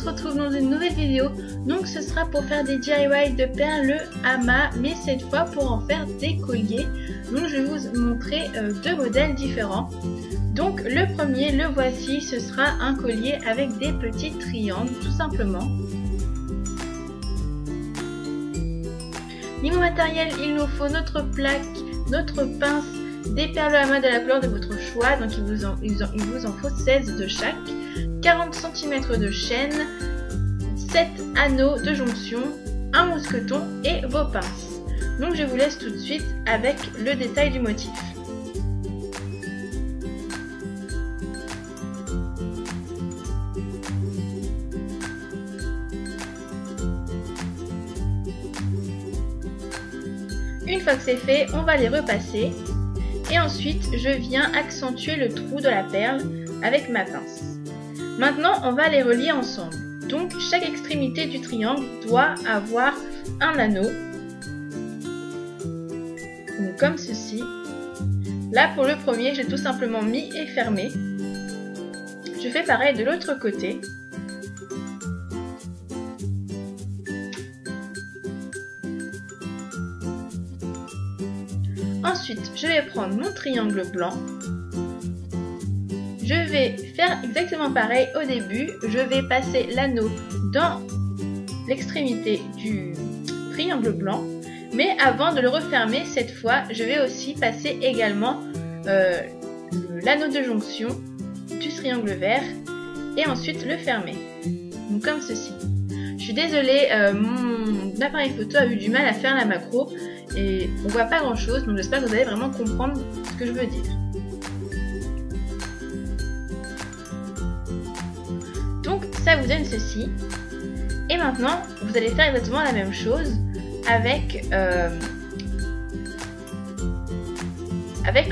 se retrouve dans une nouvelle vidéo. Donc ce sera pour faire des DIY de perles amas, mais cette fois pour en faire des colliers. Donc je vais vous montrer deux modèles différents. Donc le premier, le voici, ce sera un collier avec des petits triangles tout simplement. Niveau matériel, il nous faut notre plaque, notre pince, des perles amas de la couleur de votre choix, donc il vous en faut 16 de chaque, 40 cm de chaîne, 7 anneaux de jonction, un mousqueton et vos pinces. Donc je vous laisse tout de suite avec le détail du motif. Une fois que c'est fait, on va les repasser. Et ensuite, je viens accentuer le trou de la perle avec ma pince. Maintenant, on va les relier ensemble. Donc, chaque extrémité du triangle doit avoir un anneau. Donc, comme ceci. Là, pour le premier, j'ai tout simplement mis et fermé. Je fais pareil de l'autre côté. Ensuite, je vais prendre mon triangle blanc. Je vais faire exactement pareil au début. Je vais passer l'anneau dans l'extrémité du triangle blanc. Mais avant de le refermer, cette fois, je vais aussi passer également l'anneau de jonction du triangle vert. Et ensuite le fermer. Donc comme ceci. Je suis désolée, mon appareil photo a eu du mal à faire la macro. Et on voit pas grand chose, donc j'espère que vous allez vraiment comprendre ce que je veux dire. Donc ça vous donne ceci. Et maintenant, vous allez faire exactement la même chose avec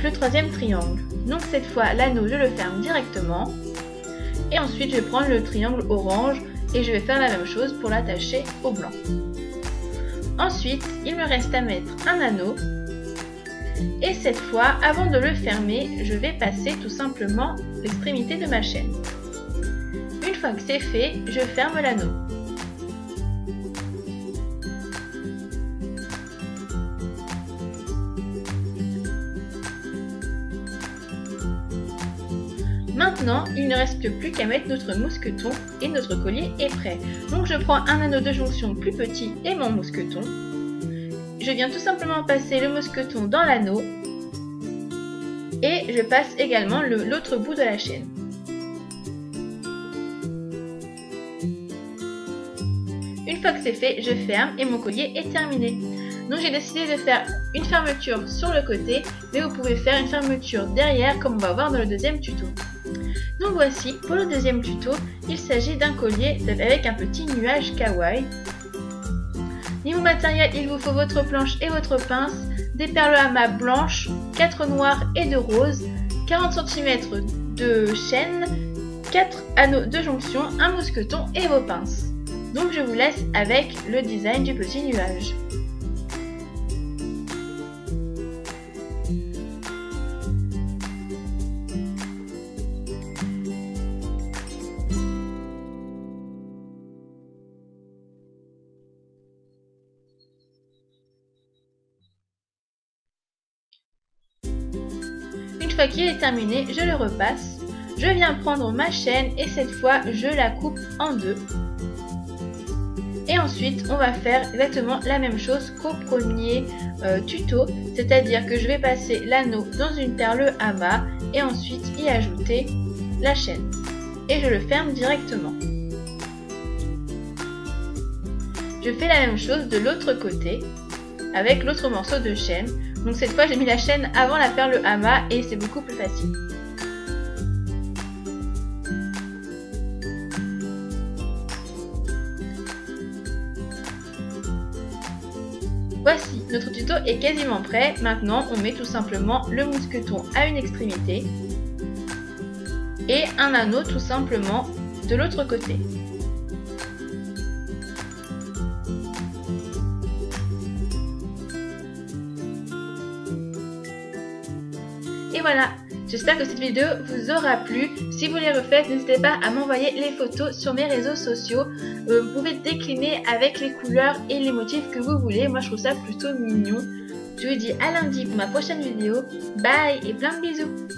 le troisième triangle. Donc cette fois, l'anneau, je le ferme directement. Et ensuite, je vais prendre le triangle orange et je vais faire la même chose pour l'attacher au blanc. Ensuite, il me reste à mettre un anneau. Et cette fois, avant de le fermer, je vais passer tout simplement l'extrémité de ma chaîne. Une fois que c'est fait, je ferme l'anneau. Maintenant, il ne reste plus qu'à mettre notre mousqueton et notre collier est prêt. Donc je prends un anneau de jonction plus petit et mon mousqueton. Je viens tout simplement passer le mousqueton dans l'anneau et je passe également l'autre bout de la chaîne. Une fois que c'est fait, je ferme et mon collier est terminé. Donc j'ai décidé de faire une fermeture sur le côté, mais vous pouvez faire une fermeture derrière comme on va voir dans le deuxième tuto. Donc voici, pour le deuxième tuto, il s'agit d'un collier avec un petit nuage kawaii. Niveau matériel, il vous faut votre planche et votre pince, des perles amas blanches, 4 noires et 2 roses, 40 cm de chaîne, 4 anneaux de jonction, un mousqueton et vos pinces. Donc je vous laisse avec le design du petit nuage. Une fois qu'il est terminé, je le repasse. Je viens prendre ma chaîne et cette fois, je la coupe en deux. Et ensuite, on va faire exactement la même chose qu'au premier tuto. C'est-à-dire que je vais passer l'anneau dans une perle amas et ensuite y ajouter la chaîne. Et je le ferme directement. Je fais la même chose de l'autre côté avec l'autre morceau de chaîne. Donc cette fois j'ai mis la chaîne avant la perle amas et c'est beaucoup plus facile. Voici, notre tuto est quasiment prêt. Maintenant on met tout simplement le mousqueton à une extrémité et un anneau tout simplement de l'autre côté. Et voilà, J'espère que cette vidéo vous aura plu. Si vous les refaites, n'hésitez pas à m'envoyer les photos sur mes réseaux sociaux. Vous pouvez décliner avec les couleurs et les motifs que vous voulez. Moi, je trouve ça plutôt mignon. Je vous dis à lundi pour ma prochaine vidéo. Bye et plein de bisous.